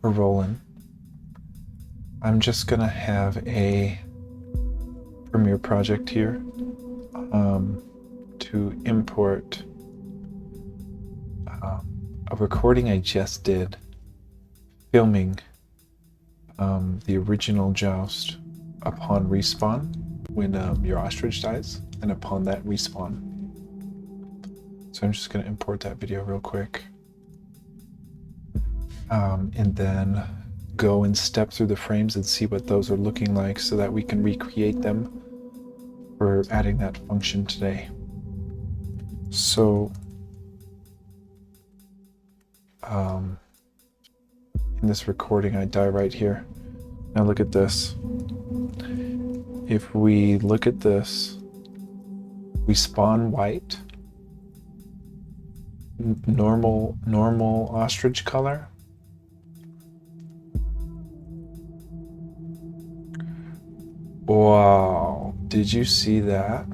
we're rolling. I'm just gonna have a Premiere project here to import a recording I just did filming the original joust upon respawn when your ostrich dies, and upon that respawn. So I'm just going to import that video real quick, and then go and step through the frames and see what those are looking like so that we can recreate them for adding that function today. So in this recording, I die right here. Now look at this. If we look at this, we spawn white, normal ostrich color. Wow, did you see that?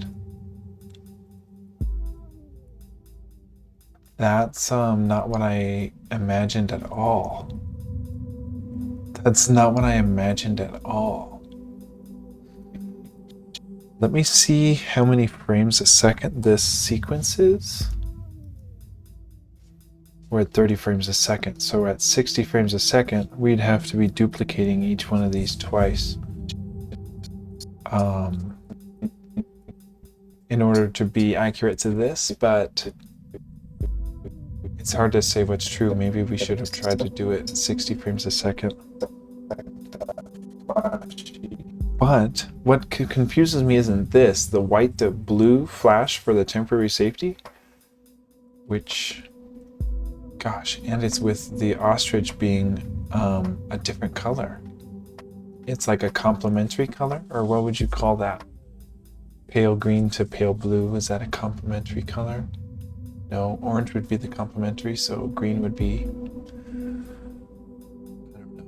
That's not what I imagined at all. That's not what I imagined at all. Let me see how many frames a second this sequence is. We're at 30 frames a second, so at 60 frames a second, we'd have to be duplicating each one of these twice in order to be accurate to this, but it's hard to say what's true. Maybe we should have tried to do it at 60 frames a second. But what confuses me isn't this, the white to blue flash for the temporary safety, which, gosh, and it's with the ostrich being a different color. It's like a complementary color, or what would you call that? Pale green to pale blue, is that a complementary color? No, orange would be the complementary, so green would be, I don't know.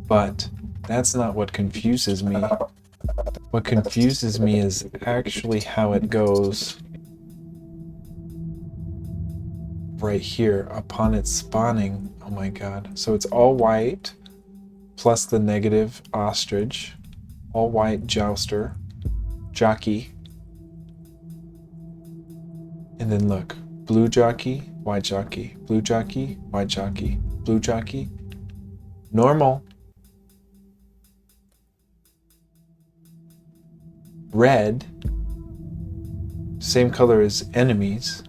But that's not what confuses me. What confuses me is actually how it goes right here upon its spawning. Oh my god. So it's all white plus the negative ostrich, all white jouster, jockey. And then look, blue jockey, white jockey, blue jockey, white jockey, blue jockey, normal, red, same color as enemies,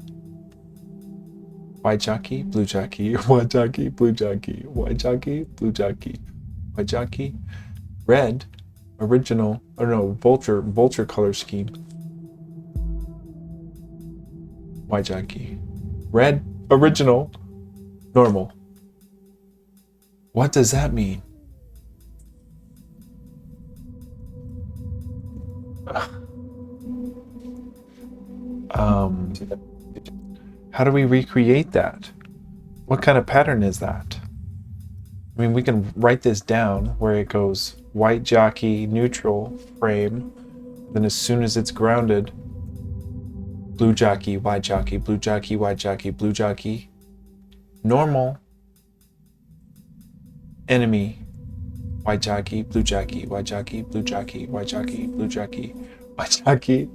white jockey, blue jockey, white jockey, blue jockey, white jockey, blue jockey, white jockey, red, original, or no, vulture color scheme, white jockey, red, original, normal. What does that mean? How do we recreate that? What kind of pattern is that? I mean, we can write this down where it goes white jockey, neutral frame, then as soon as it's grounded, blue jockey, white jockey, blue jockey, white jockey, blue jockey, normal, enemy, white jockey, blue jockey, white jockey, blue jockey, white jockey, blue jockey, white jockey,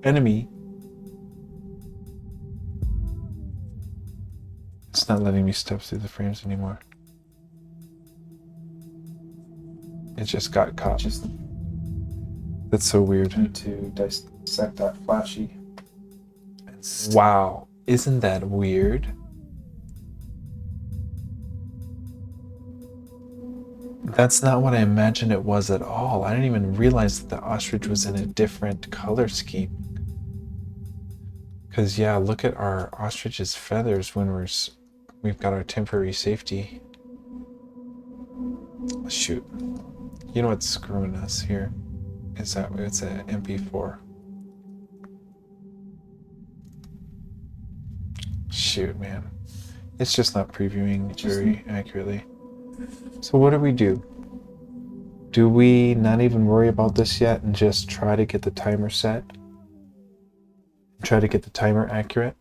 enemy. It's not letting me step through the frames anymore. It just got caught. That's so weird. Need to dissect that flashy. Wow, isn't that weird? That's not what I imagined it was at all. I didn't even realize that the ostrich was in a different color scheme. Because yeah, look at our ostrich's feathers when we've got our temporary safety. Shoot. You know what's screwing us here? Is that it's an MP4. Shoot, man. It's just not previewing very accurately. So what do? Do we not even worry about this yet and just try to get the timer set? Try to get the timer accurate?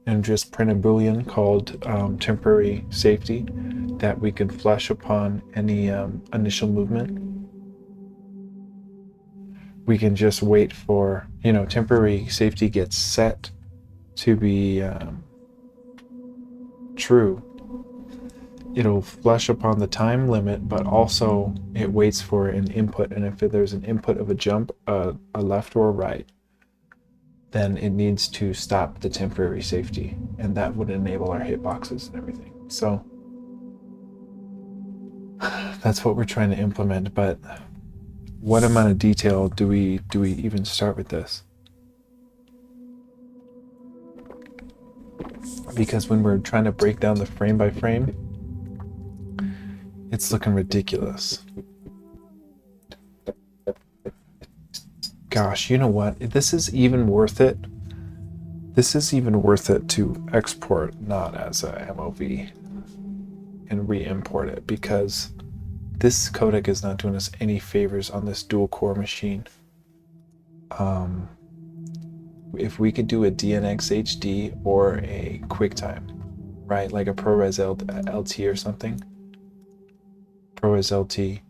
and just print a boolean called temporary safety that we can flash upon any initial movement. We can just wait for, temporary safety gets set to be true. It'll flash upon the time limit, but also it waits for an input. And if there's an input of a jump, a left or a right, then it needs to stop the temporary safety. And that would enable our hitboxes and everything. So that's what we're trying to implement. But what amount of detail do we even start with this? Because when we're trying to break down the frame by frame, it's looking ridiculous. Gosh, you know what? This is even worth it. This is even worth it to export not as a MOV and re-import it, because this codec is not doing us any favors on this dual core machine. If we could do a DNX HD or a QuickTime, right, like a ProRes LT or something, ProRes LT,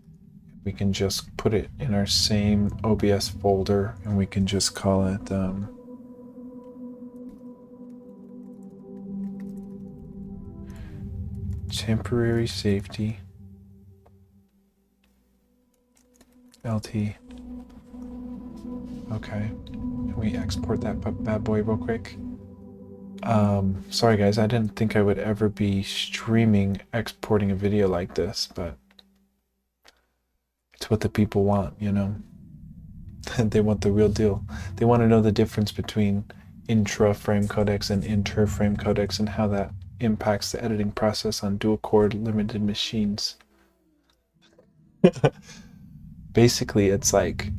we can just put it in our same OBS folder and we can just call it temporary safety LT. Okay, can we export that bad boy real quick? Sorry guys, I didn't think I would ever be streaming exporting a video like this, but it's what the people want, They want the real deal. They want to know the difference between intra-frame codecs and inter-frame codecs and how that impacts the editing process on dual-core limited machines. Basically, it's like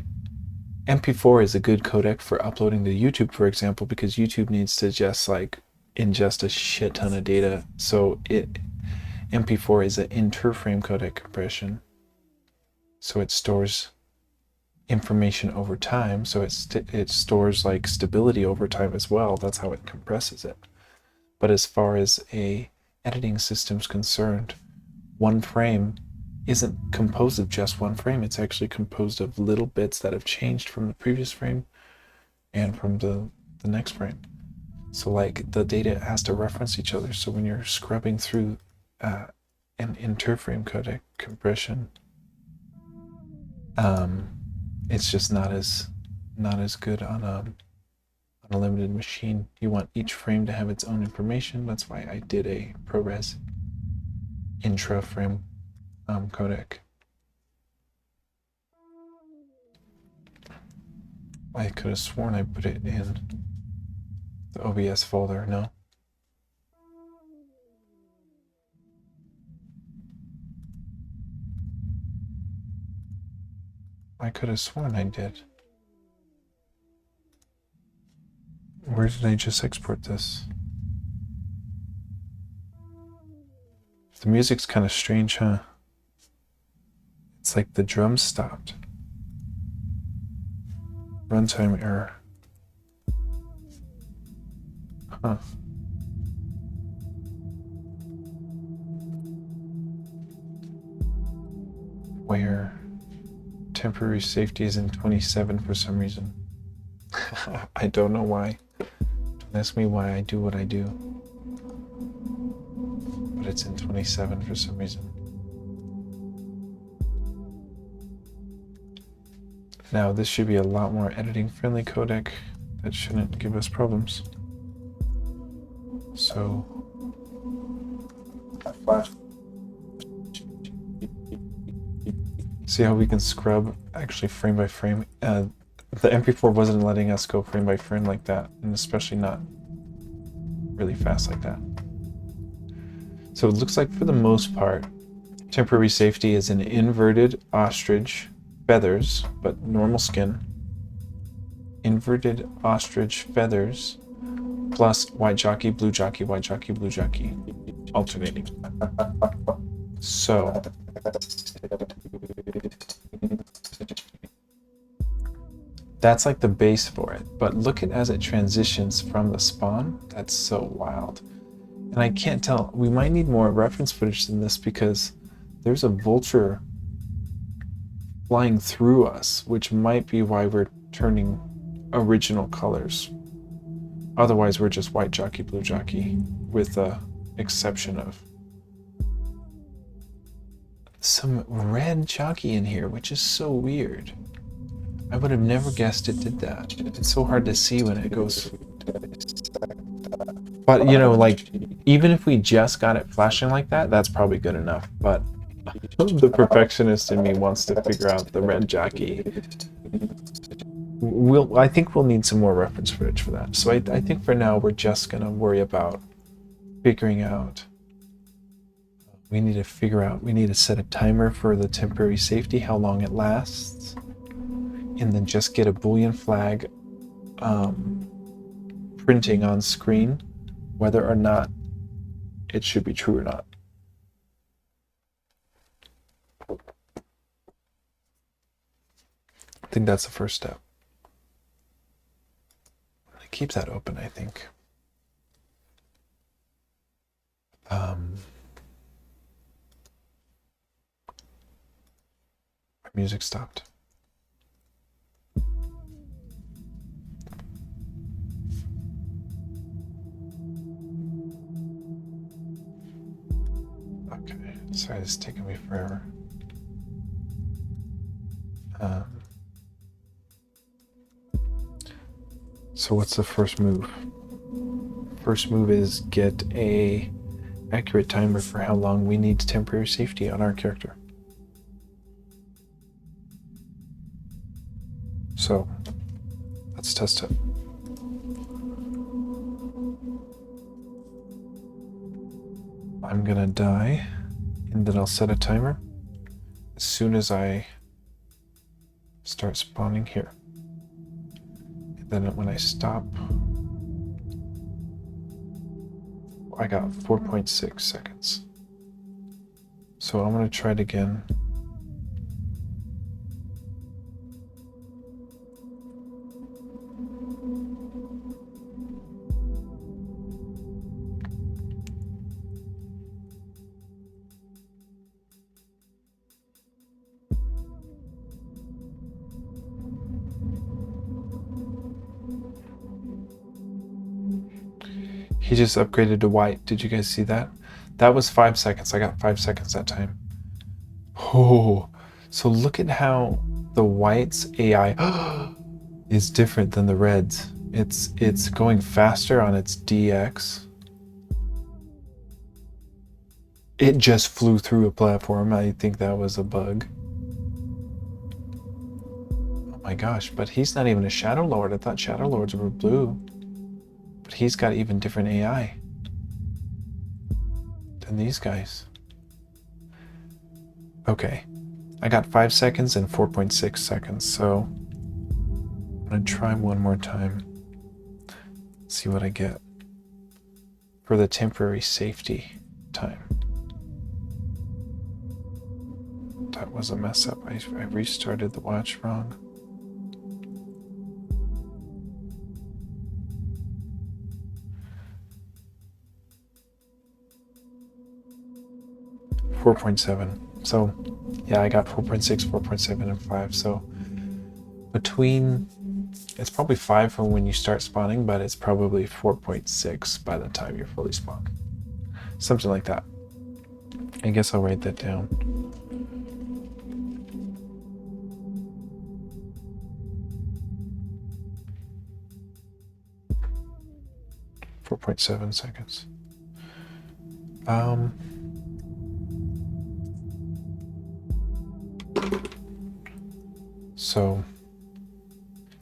MP4 is a good codec for uploading to YouTube, for example, because YouTube needs to just ingest a shit ton of data. So MP4 is an inter-frame codec compression. So it stores information over time. So it stores stability over time as well. That's how it compresses it. But as far as a editing system's concerned, one frame isn't composed of just one frame. It's actually composed of little bits that have changed from the previous frame and from the next frame. So the data has to reference each other. So when you're scrubbing through an inter-frame codec compression, it's just not as good on a limited machine. You want each frame to have its own information. That's why I did a ProRes intra-frame codec. I could have sworn I put it in the OBS folder. No. I could have sworn I did. Where did I just export this? The music's kind of strange, huh? It's like the drums stopped. Runtime error. Huh. Where temporary safety is in 27 for some reason. I don't know why. Don't ask me why I do what I do. But it's in 27 for some reason. Now this should be a lot more editing friendly codec. That shouldn't give us problems. So Flash. see how we can scrub actually frame by frame. The MP4 wasn't letting us go frame by frame like that, and especially not really fast like that. So it looks like for the most part, temporary safety is an inverted ostrich feathers, but normal skin. Inverted ostrich feathers plus white jockey, blue jockey, white jockey, blue jockey, alternating. So That's like the base for it. But look at as it transitions from the spawn. That's so wild. And I can't tell. We might need more reference footage than this because there's a vulture flying through us, which might be why we're turning original colors. Otherwise, we're just white jockey, blue jockey, with the exception of some red jockey in here, which is so weird. I would have never guessed it did that. It's so hard to see when it goes. But, you know, like, even if we just got it flashing like that, that's probably good enough. But the perfectionist in me wants to figure out the red jockey. I think we'll need some more reference footage for that. So I think for now we're just gonna worry about figuring out. We need to set a timer for the temporary safety, how long it lasts, and then just get a Boolean flag printing on screen whether or not it should be true or not. I think that's the first step. Keep that open, I think. My music stopped. Okay, sorry, this is taking me forever. So what's the first move? First move is get a accurate timer for how long we need temporary safety on our character. So let's test it. I'm gonna die, and then I'll set a timer as soon as I start spawning here. Then when I stop, I got 4.6 seconds. So I'm gonna try it again. He just upgraded to white. Did you guys see that? That was 5 seconds. I got 5 seconds that time. Oh, so look at how the white's AI is different than the red's. It's going faster on its DX. It just flew through a platform. I think that was a bug. Oh my gosh, but he's not even a Shadow Lord. I thought Shadow Lords were blue. But he's got even different AI than these guys. Okay, I got 5 seconds and 4.6 seconds, so I'm gonna try one more time, see what I get for the temporary safety time. That was a mess up. I restarted the watch wrong. .7. So yeah, I got 4.6, 4.7, and 5. So between, it's probably 5 from when you start spawning, but it's probably 4.6 by the time you're fully spawned. Something like that. I guess I'll write that down. .7 seconds. So,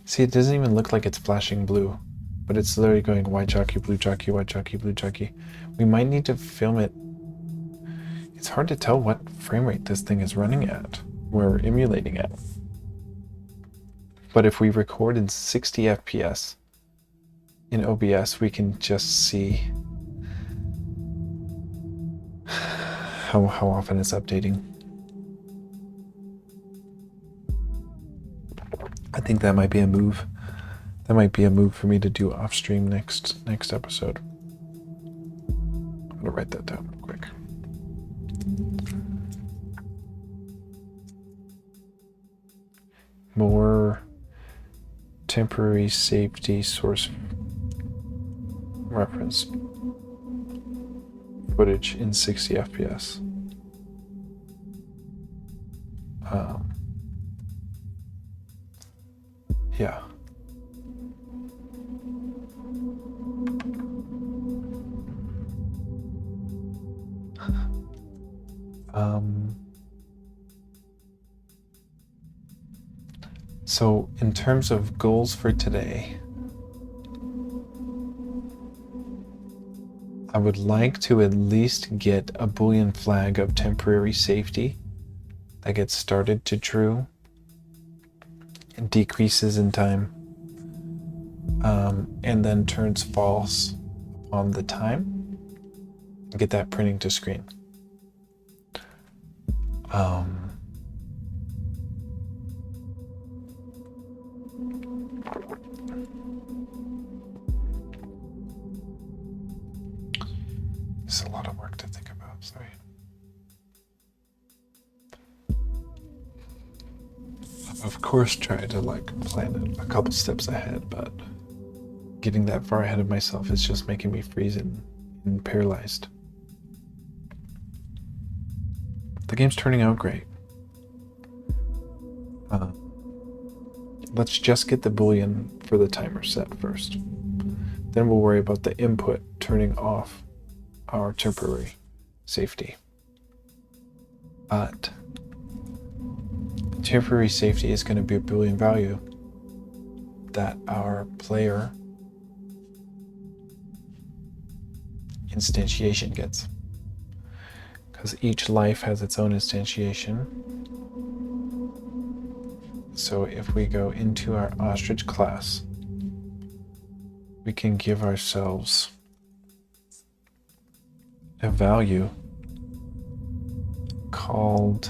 see, it doesn't even look like it's flashing blue, but it's literally going white jockey, blue jockey, white jockey, blue jockey. We might need to film it. It's hard to tell what frame rate this thing is running at. We're emulating it. But if we record in 60 FPS in OBS, we can just see how often it's updating. think that might be a move. That might be a move for me to do off stream next episode. I'm gonna write that down real quick. More temporary safety source reference footage in 60 FPS. Yeah. So in terms of goals for today, I would like to at least get a Boolean flag of temporary safety that gets started to true and decreases in time, and then turns false upon the time, and get that printing to screen. It's a lot of work to think about, sorry. Of course, try to plan it a couple steps ahead, but getting that far ahead of myself is just making me freeze and paralyzed. The game's turning out great. Let's just get the Boolean for the timer set first. Then we'll worry about the input turning off our temporary safety. But temporary safety is going to be a Boolean value that our player instantiation gets, because each life has its own instantiation. So if we go into our ostrich class, we can give ourselves a value called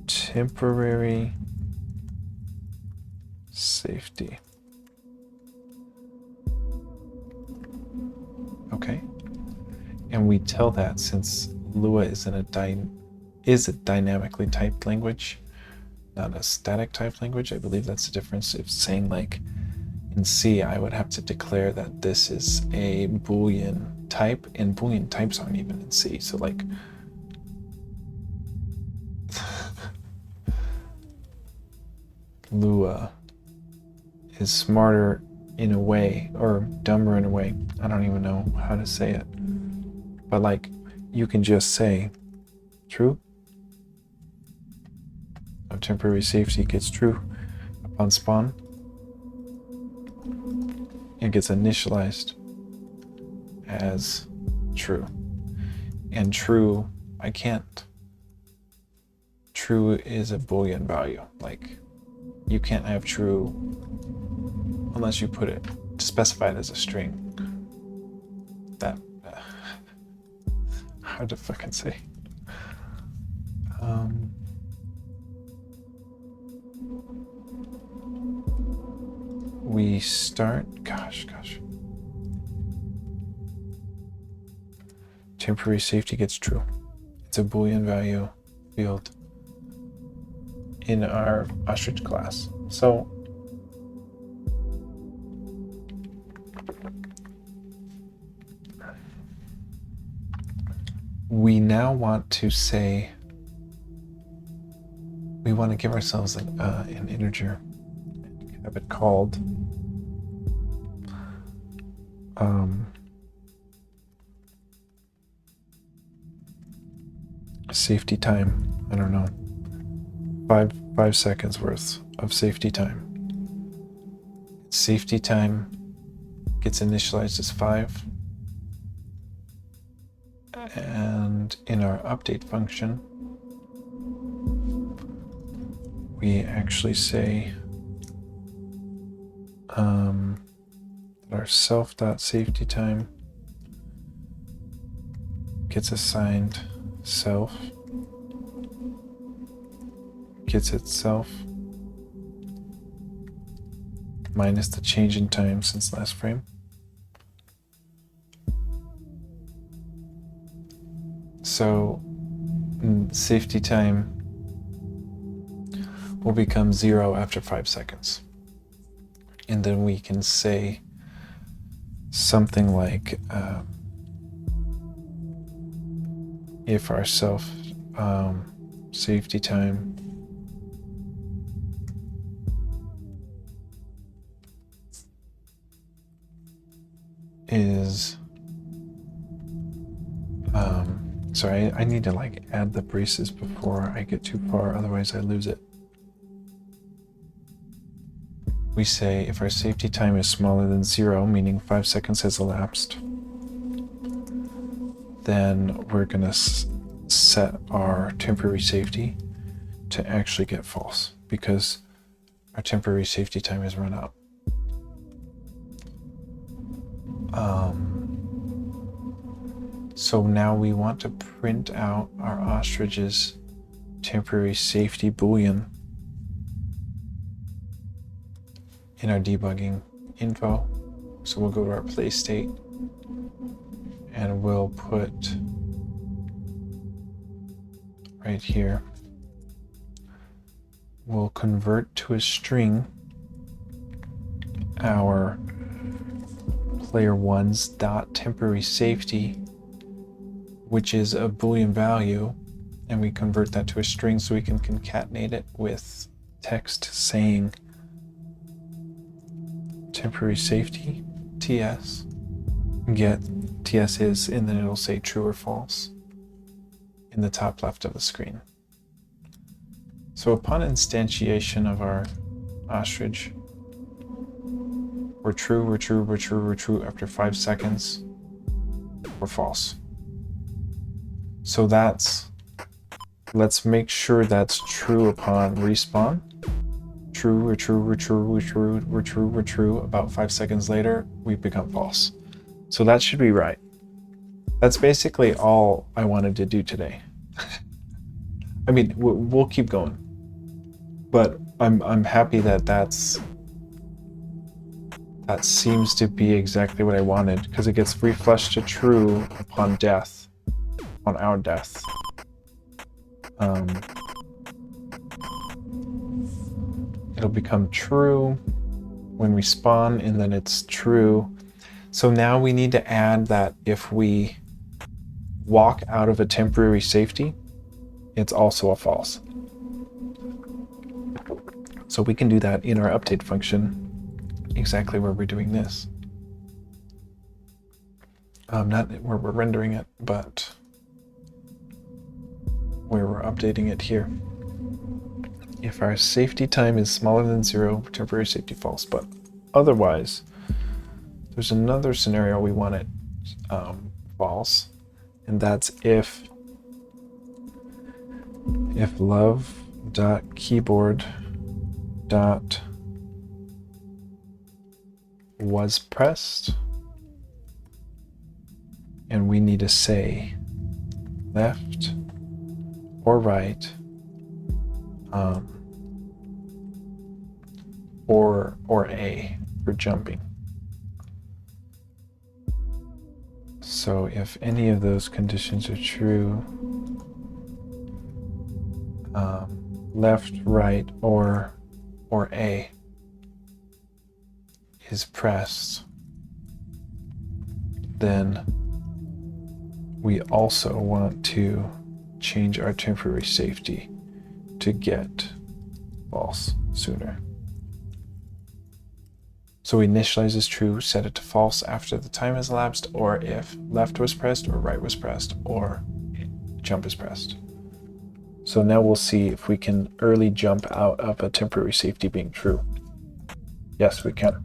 temporary safety. Okay, and we tell that, since Lua is a dynamically typed language, not a static typed language. I believe that's the difference. If saying in C, I would have to declare that this is a Boolean type, and Boolean types aren't even in C. So Lua is smarter in a way, or dumber in a way. I don't even know how to say it. But you can just say true of temporary safety gets true upon spawn. It gets initialized as true. And true, I can't. True is a Boolean value. You can't have true unless you put it, specify it as a string. That, hard to fucking say. We start, gosh. Temporary safety gets true. It's a Boolean value field in our ostrich class. So we now want to say, we want to give ourselves an integer, have it called safety time. I don't know, 5 seconds worth of safety time. Safety time gets initialized as 5, and in our update function we actually say that our self.safety time gets assigned self gets itself minus the change in time since last frame. So safety time will become 0 after 5 seconds. And then we can say something like, if our safety time is, sorry, I need to like add the braces before I get too far, otherwise I lose it. We say if our safety time is smaller than 0, meaning 5 seconds has elapsed, then we're going to set our temporary safety to actually get false because our temporary safety time has run out. So now we want to print out our ostrich's temporary safety boolean in our debugging info. So we'll go to our play state and we'll put right here, we'll convert to a string our player one's dot temporary safety, which is a Boolean value, and we convert that to a string so we can concatenate it with text saying temporary safety TS, get TS is, and then it'll say true or false in the top left of the screen. So upon instantiation of our ostrich, we're true, we're true, we're true, we're true. After 5 seconds, we're false. So let's make sure that's true upon respawn. True, we're true, we're true, we're true, we're true, we're true. About 5 seconds later, we become false. So that should be right. That's basically all I wanted to do today. I mean, we'll keep going, but I'm happy that that seems to be exactly what I wanted, because it gets refreshed to true upon death, on our death. It'll become true when we spawn, and then it's true. So now we need to add that if we walk out of a temporary safety, it's also a false. So we can do that in our update function, exactly where we're doing this. Not where we're rendering it, but where we're updating it here. If our safety time is smaller than 0, temporary safety false, but otherwise, there's another scenario we want it false, and that's if love.keyboard.was pressed, and we need to say left or right, or A for jumping. So if any of those conditions are true, left, right, or A is pressed, then we also want to change our temporary safety to get false sooner. So we initialize as true, set it to false after the time has elapsed, or if left was pressed, or right was pressed, or jump is pressed. So now we'll see if we can early jump out of a temporary safety being true. Yes, we can.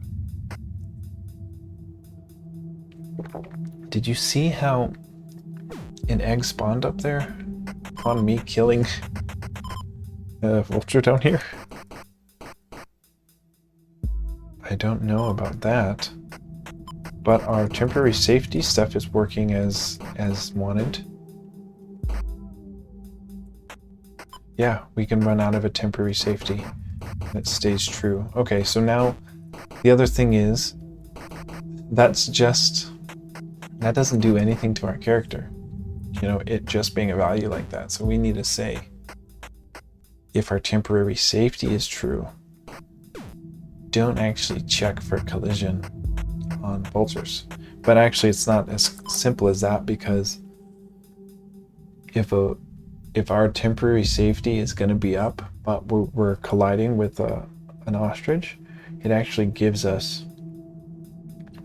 Did you see how an egg spawned up there on me killing Vulture down here? I don't know about that, but our temporary safety stuff is working as wanted. Yeah, we can run out of a temporary safety. It stays true. Okay, so now the other thing is that doesn't do anything to our character. You know, it just being a value like that. So we need to say if our temporary safety is true, don't actually check for collision on vultures. But actually it's not as simple as that, because if our temporary safety is going to be up, but we're colliding with an ostrich, it actually gives us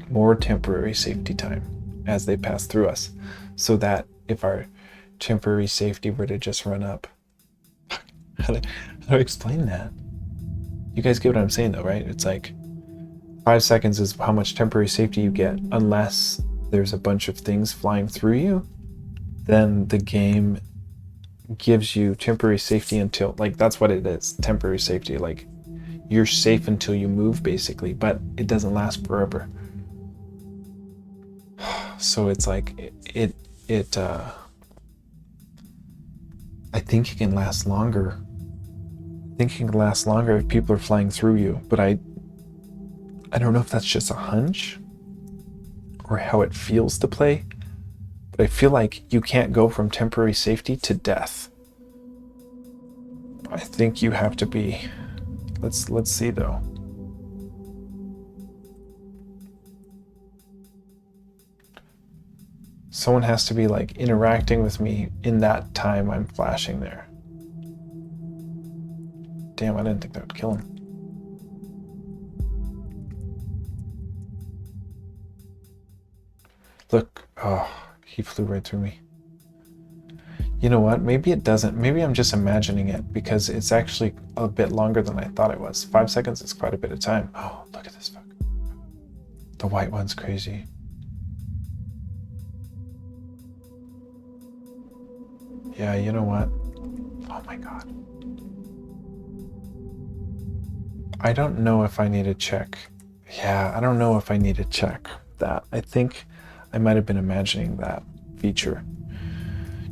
more temporary safety time as they pass through us, so that if our temporary safety were to just run up, how do I explain that? You guys get what I'm saying though, right? It's like 5 seconds is how much temporary safety you get, unless there's a bunch of things flying through you. Then the game gives you temporary safety until, like, that's what it is, temporary safety. Like, you're safe until you move, basically, but it doesn't last forever. So it's like I think it can last longer. I think it can last longer if people are flying through you, but I don't know if that's just a hunch or how it feels to play, but I feel like you can't go from temporary safety to death. I think you have to be, let's see though. Someone has to be like interacting with me in that time I'm flashing there. Damn, I didn't think that would kill him. Look, oh, he flew right through me. You know what? Maybe it doesn't. Maybe I'm just imagining it, because it's actually a bit longer than I thought it was. 5 seconds is quite a bit of time. Oh, look at this fuck. The white one's crazy. Yeah, you know what? Oh my god. I don't know if I need to check. Yeah, I don't know if I need to check that. I think I might have been imagining that feature.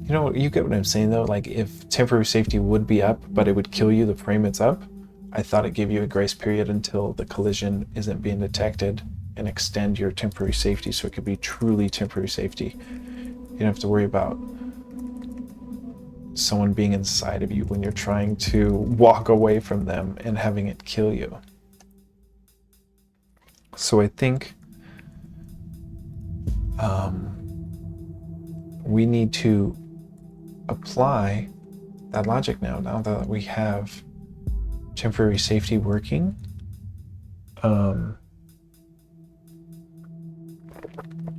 You know, you get what I'm saying though? Like, if temporary safety would be up, but it would kill you the frame it's up, I thought it gave you a grace period until the collision isn't being detected, and extend your temporary safety so it could be truly temporary safety. You don't have to worry about someone being inside of you when you're trying to walk away from them and having it kill you. So I think we need to apply that logic now that we have temporary safety working.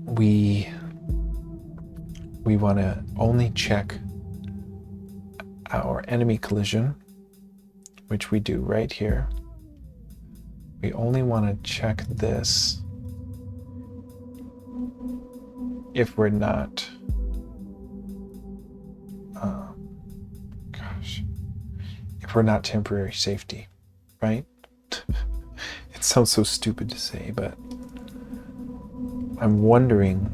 We want to only check our enemy collision, which we do right here. We only want to check this if we're not if we're not temporary safety, right? It sounds so stupid to say, but I'm wondering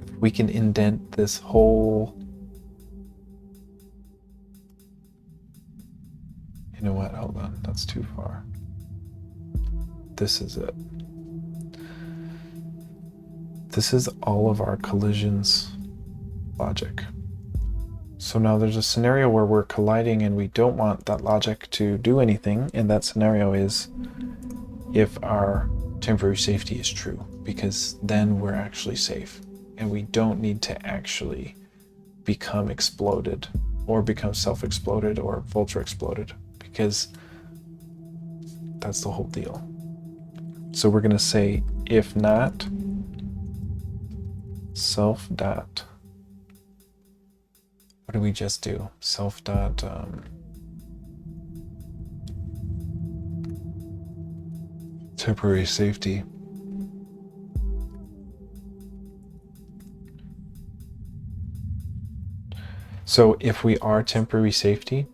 if we can indent this whole... You know what? Hold on. That's too far. This is it. This is all of our collisions logic. So now there's a scenario where we're colliding and we don't want that logic to do anything, and that scenario is if our temporary safety is true, because then we're actually safe and we don't need to actually become exploded or become self-exploded or vulture exploded, because that's the whole deal. So we're going to say if not self dot, what do we just do? Self dot temporary safety. So if we are temporary safety,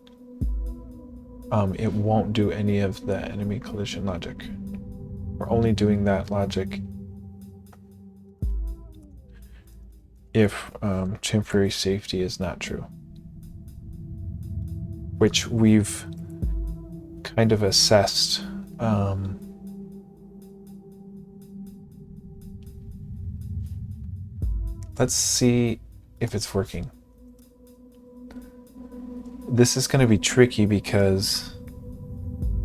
it won't do any of the enemy collision logic. We're only doing that logic if temporary safety is not true. which we've kind of assessed. Let's see if it's working. This is going to be tricky because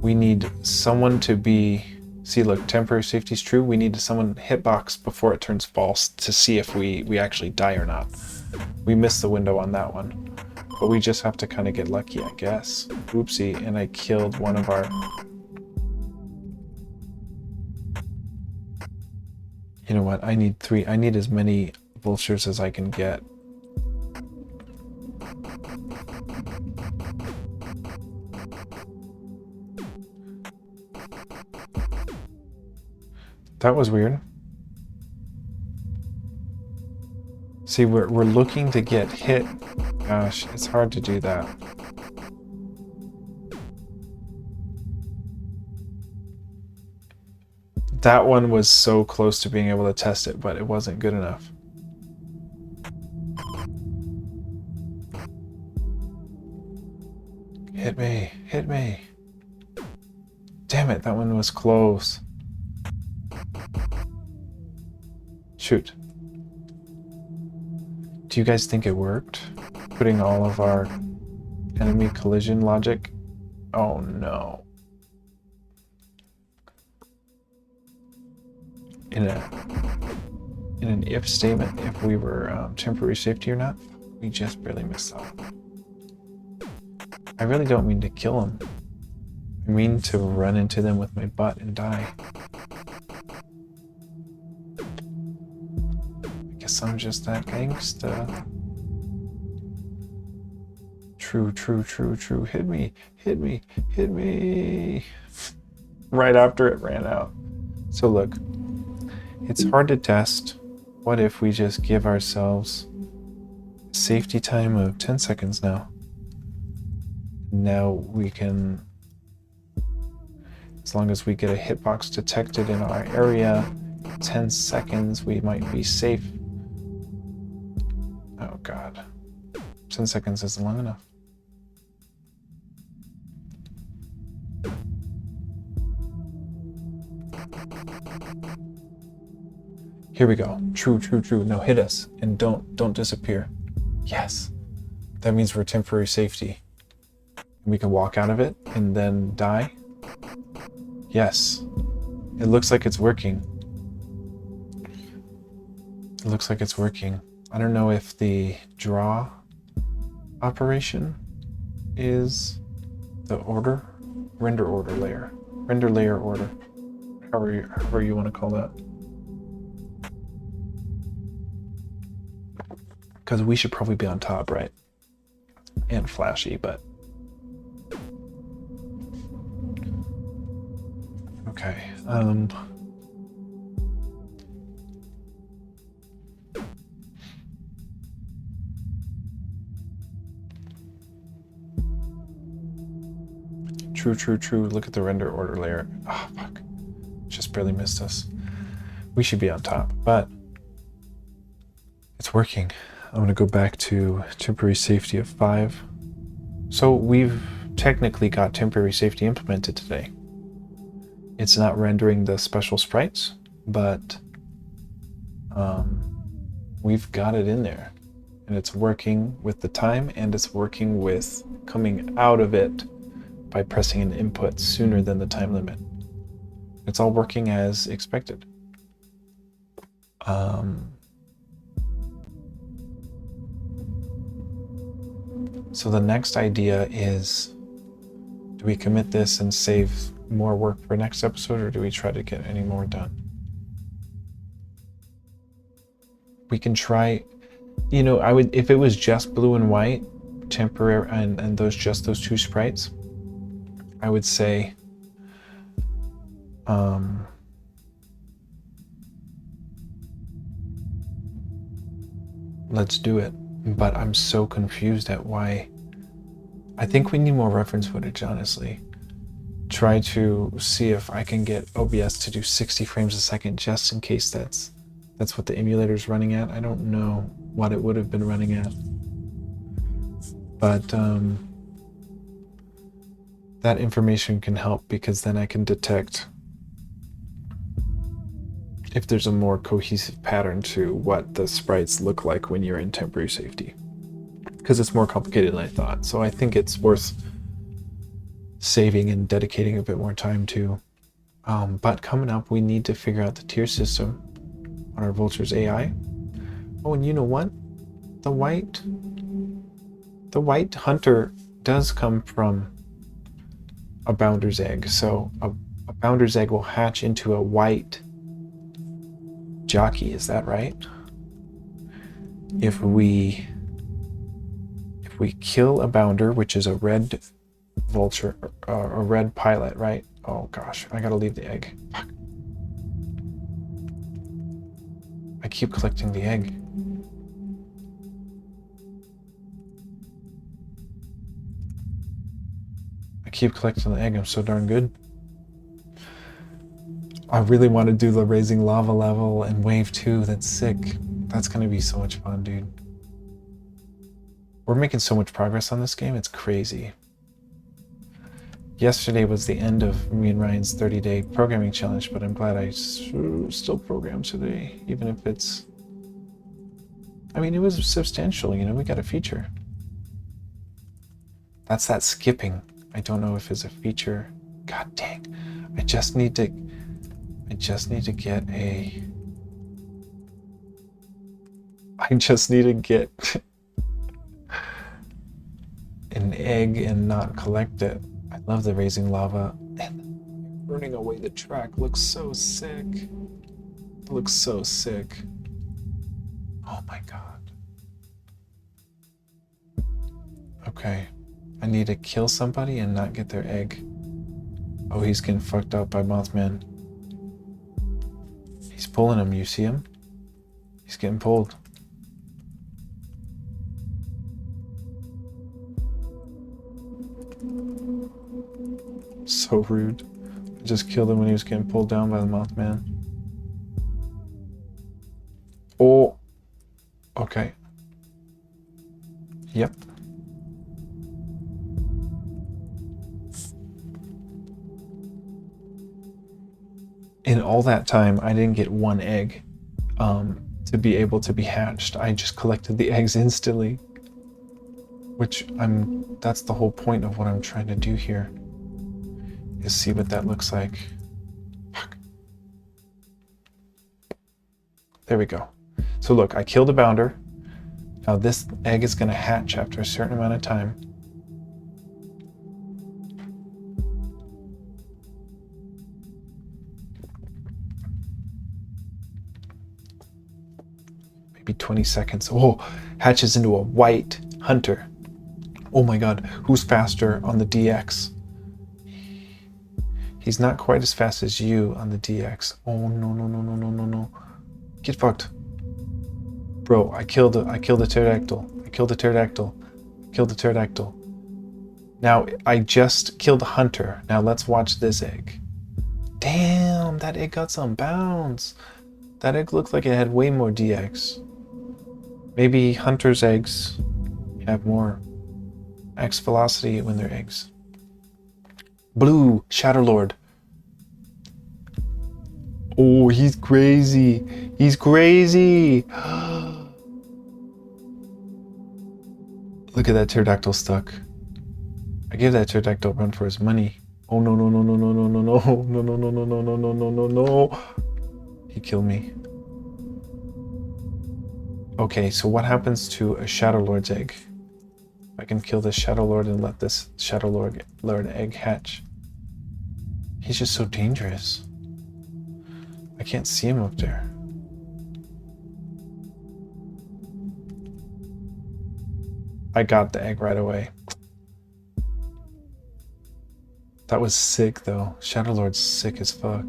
we need someone to be... See, look, temporary safety is true. We need someone hitbox before it turns false to see if we actually die or not. We missed the window on that one. But we just have to kind of get lucky, I guess. Oopsie, and I killed one of our... You know what? I need 3. I need as many vultures as I can get. That was weird. See, we're looking to get hit. Gosh, it's hard to do that. That one was so close to being able to test it, but it wasn't good enough. Hit me, hit me. Damn it, that one was close. Shoot. Do you guys think it worked? Putting all of our enemy collision logic? Oh no. In an if statement, if we were temporary safety or not, we just barely missed that. I really don't mean to kill them. I mean to run into them with my butt and die. I guess I'm just that gangsta. True, true, true, true. Hit me, hit me, hit me. Right after it ran out. So look, it's hard to test. What if we just give ourselves a safety time of 10 seconds now? Now we can, as long as we get a hitbox detected in our area, 10 seconds, we might be safe. Oh God, 10 seconds isn't long enough. Here we go. True, true, true. Now hit us and don't disappear. Yes. That means we're temporary safety. We can walk out of it and then die. Yes. It looks like it's working. It looks like it's working. I don't know if the draw operation is the order, render order layer, render layer order, however you want to call that. Because we should probably be on top, right? And flashy, but... Okay, True, true, true. Look at the render order layer. Oh, fuck. Just barely missed us. We should be on top, but it's working. I'm going to go back to temporary safety of 5. So we've technically got temporary safety implemented today. It's not rendering the special sprites, but we've got it in there. And it's working with the time, and it's working with coming out of it by pressing an input sooner than the time limit. It's all working as expected. So the next idea is, do we commit this and save more work for next episode, or do we try to get any more done? We can try, you know, I would, if it was just blue and white, temporary, and those 2 sprites, I would say, let's do it. But I'm so confused at why. I think we need more reference footage, honestly. Try to see if I can get OBS to do 60 frames a second, just in case that's what the emulator's running at. I don't know what it would have been running at. But that information can help, because then I can detect if there's a more cohesive pattern to what the sprites look like when you're in temporary safety. Because it's more complicated than I thought. So I think it's worth saving and dedicating a bit more time to. But coming up, we need to figure out the tier system on our Vulture's AI. Oh, and you know what? The white hunter does come from a Bounder's egg. So a Bounder's egg will hatch into a white jockey. Is that right? If we kill a Bounder, which is a red vulture, a red pilot, right? Oh gosh, I gotta leave the egg. Fuck. I keep collecting the egg. I keep collecting the egg. I'm so darn good. I really want to do the raising lava level and wave 2. That's sick. That's gonna be so much fun, dude. We're making so much progress on this game, it's crazy. Yesterday was the end of me and Ryan's 30-day programming challenge, but I'm glad I still program today, even if it's... I mean, it was substantial, you know, we got a feature. That's that skipping. I don't know if it's a feature. God dang. I just need to get a... I just need to get an egg and not collect it. I love the raising lava, and burning away the track looks so sick. It looks so sick. Oh my god. Okay, I need to kill somebody and not get their egg. Oh, he's getting fucked up by Mothman. He's pulling him, you see him? He's getting pulled. So rude. I just killed him when he was getting pulled down by the Mothman. Oh. Okay. Yep. In all that time, I didn't get one egg to be able to be hatched. I just collected the eggs instantly. Which that's the whole point of what I'm trying to do here. Is see what that looks like. Fuck. There we go. So look, I killed a Bounder. Now this egg is gonna hatch after a certain amount of time. Maybe 20 seconds. Oh, hatches into a white hunter. Oh my god, who's faster on the DX? He's not quite as fast as you on the DX. Oh no no no no no no no. Get fucked. Bro, I killed a pterodactyl. I killed a pterodactyl. I killed a pterodactyl. Now I just killed a hunter. Now let's watch this egg. Damn, that egg got some bounce. That egg looked like it had way more DX. Maybe hunters' eggs have more X velocity when they're eggs. Blue, Shadowlord. Oh, he's crazy. He's crazy. Look at that pterodactyl stuck. I gave that pterodactyl a run for his money. Oh no no no no no no no no no no no no no no no no no no. He killed me. Okay, so what happens to a Shadowlord's egg? I can kill this Shadowlord and let this Shadowlord egg hatch. He's just so dangerous. I can't see him up there. I got the egg right away. That was sick though. Shadowlord's sick as fuck.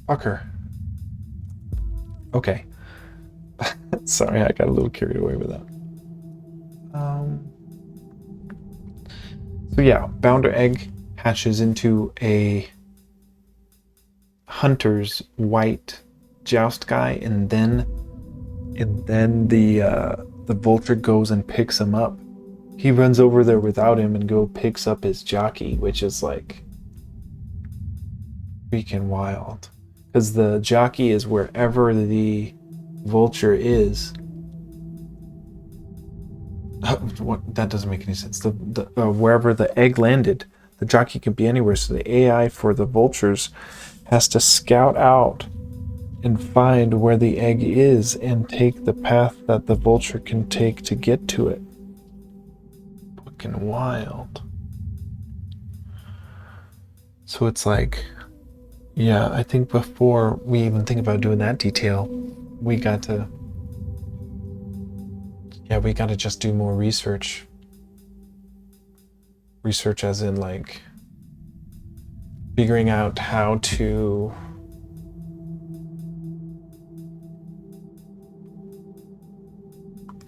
Fucker. Okay. Sorry, I got a little carried away with that. So yeah, Bounder egg hatches into a hunter's white joust guy, and then the vulture goes and picks him up. He runs over there without him and picks up his jockey, which is like freaking wild. Because the jockey is wherever the vulture is. What? That doesn't make any sense. Wherever the egg landed, the jockey can be anywhere. So the AI for the vultures has to scout out and find where the egg is and take the path that the vulture can take to get to it. Fucking wild. So it's like, yeah, I think before we even think about doing that detail, we got to just do more research. Research as in like figuring out how to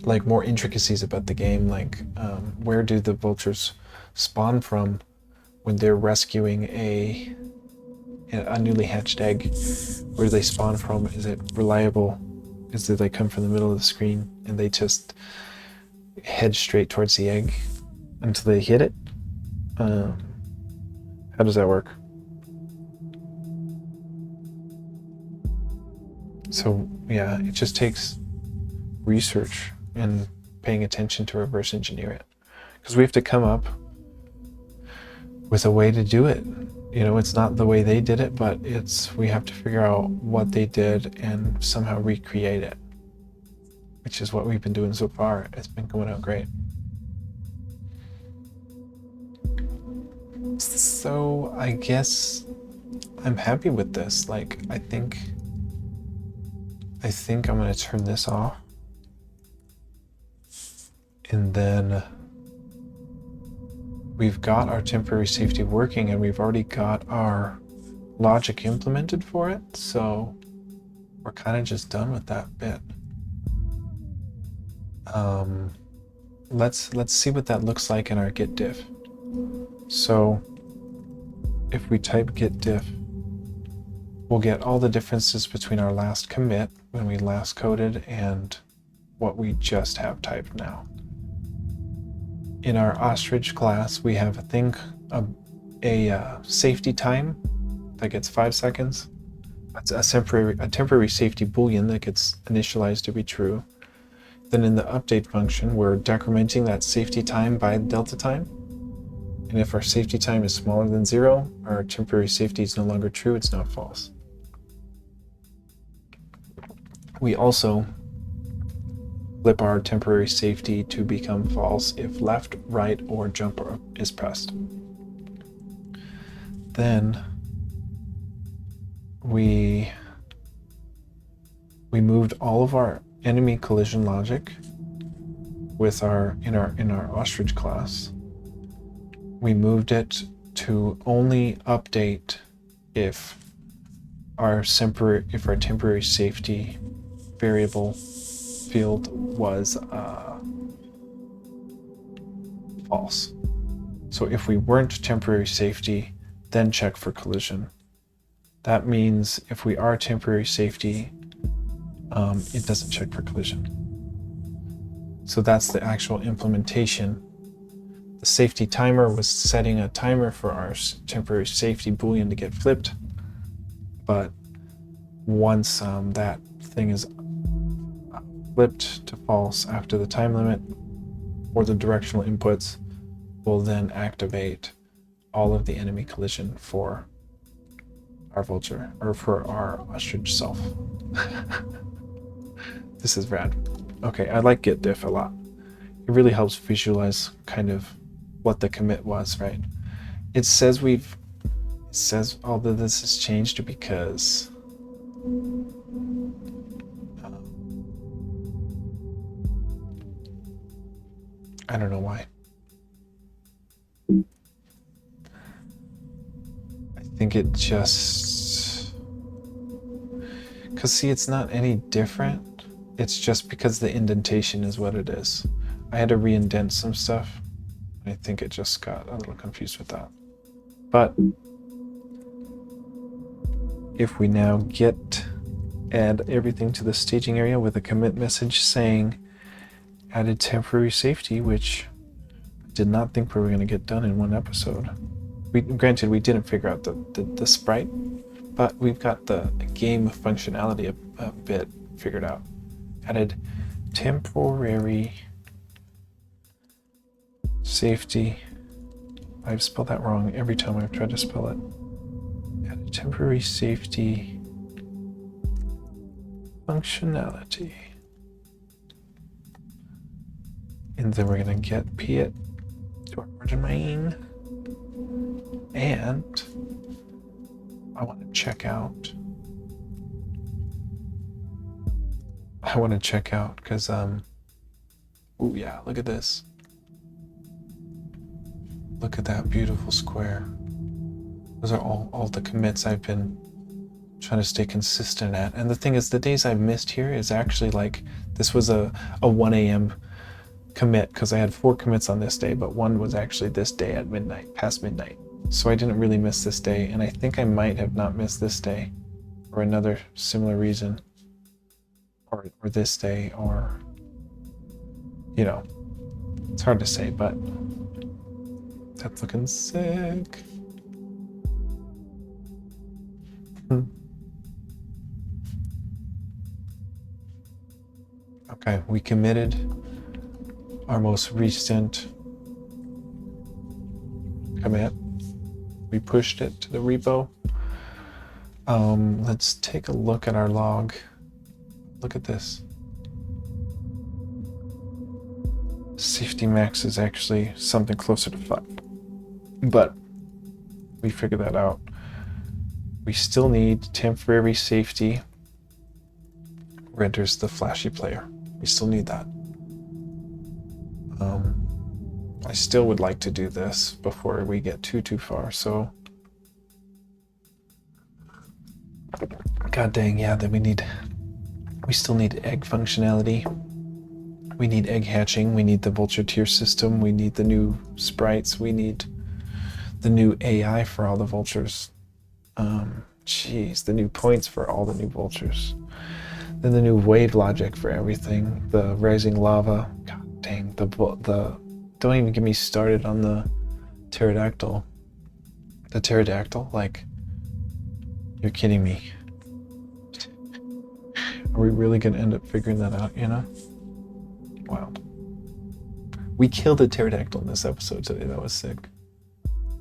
like more intricacies about the game, like where do the vultures spawn from when they're rescuing a newly hatched egg? Where do they spawn from? Is it reliable? Is it they come from the middle of the screen and they just head straight towards the egg until they hit it? How does that work? So yeah, it just takes research and paying attention to reverse engineer it, because we have to come up with a way to do it. You know, it's not the way they did it, but we have to figure out what they did and somehow recreate it, which is what we've been doing so far. It's been going out great. So I guess I'm happy with this. Like, I think I'm gonna turn this off, and then we've got our temporary safety working, and we've already got our logic implemented for it, so we're kind of just done with that bit. Let's see what that looks like in our git diff. So if we type git diff, we'll get all the differences between our last commit when we last coded and what we just have typed now. In our ostrich class, we have a safety time that gets 5 seconds. That's a temporary safety boolean that gets initialized to be true. Then in the update function, we're decrementing that safety time by delta time. And if our safety time is smaller than 0, our temporary safety is no longer true, it's now false. We also flip our temporary safety to become false if left, right, or jump is pressed. Then we moved all of our enemy collision logic with in our ostrich class. We moved it to only update if our temporary safety variable field was false. So if we weren't temporary safety, then check for collision. That means if we are temporary safety, it doesn't check for collision. So that's the actual implementation. The safety timer was setting a timer for our temporary safety boolean to get flipped, but once that thing is flipped to false after the time limit, or the directional inputs will then activate all of the enemy collision for our vulture, or for our ostrich self. This is rad. Okay, I like git diff a lot. It really helps visualize kind of what the commit was, right? It says all of this has changed because I don't know why. I think it just, because see, it's not any different. It's just because the indentation is what it is. I had to re-indent some stuff. I think it just got a little confused with that. But if we now get add everything to the staging area with a commit message saying added temporary safety, which I did not think we were going to get done in one episode. Granted, we didn't figure out the sprite, but we've got the game functionality a bit figured out. Added temporary safety. I've spelled that wrong every time I've tried to spell it. Added temporary safety functionality. And then we're going to get Piet to our origin main. And I want to check out. Because, oh yeah, look at this. Look at that beautiful square. Those are all the commits I've been trying to stay consistent at. And the thing is, the days I've missed here is actually like, this was a 1 a.m. commit because I had 4 commits on this day, but one was actually this day at midnight, past midnight. So I didn't really miss this day, and I think I might have not missed this day for another similar reason, or this day, or, you know, it's hard to say, but that's looking sick. Okay, we committed our most recent commit. We pushed it to the repo. Let's take a look at our log. Look at this. Safety max is actually something closer to 5. But we figured that out. We still need temporary safety renders the flashy player. We still need that. I still would like to do this before we get too far, so god dang, yeah, then we still need egg functionality. We need egg hatching, we need the vulture tier system, we need the new sprites, we need the new AI for all the vultures. The new points for all the new vultures. Then the new wave logic for everything, the rising lava. God dang, the don't even get me started on the pterodactyl. The pterodactyl, like, you're kidding me. Are we really gonna end up figuring that out, you know? Wow. We killed a pterodactyl in this episode today. That was sick.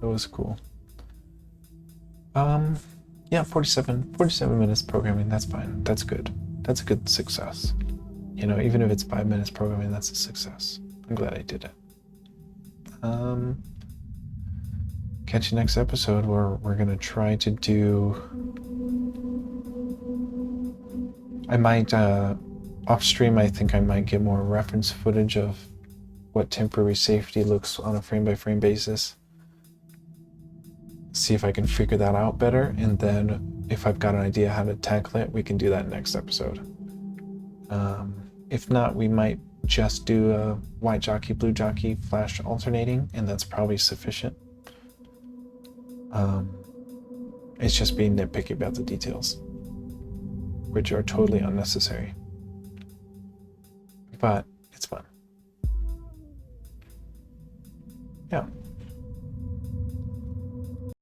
That was cool. Yeah, 47 minutes programming, that's fine. That's good. That's a good success. You know, even if it's 5 minutes programming, that's a success. I'm glad I did it. Catch you next episode where we're gonna try to do. I might off stream. I think I might get more reference footage of what temporary safety looks on a frame-by-frame basis. See if I can figure that out better, and then if I've got an idea how to tackle it, we can do that next episode. If not, we might just do a white jockey, blue jockey, flash alternating, and that's probably sufficient. It's just being nitpicky about the details, which are totally unnecessary. But it's fun. Yeah.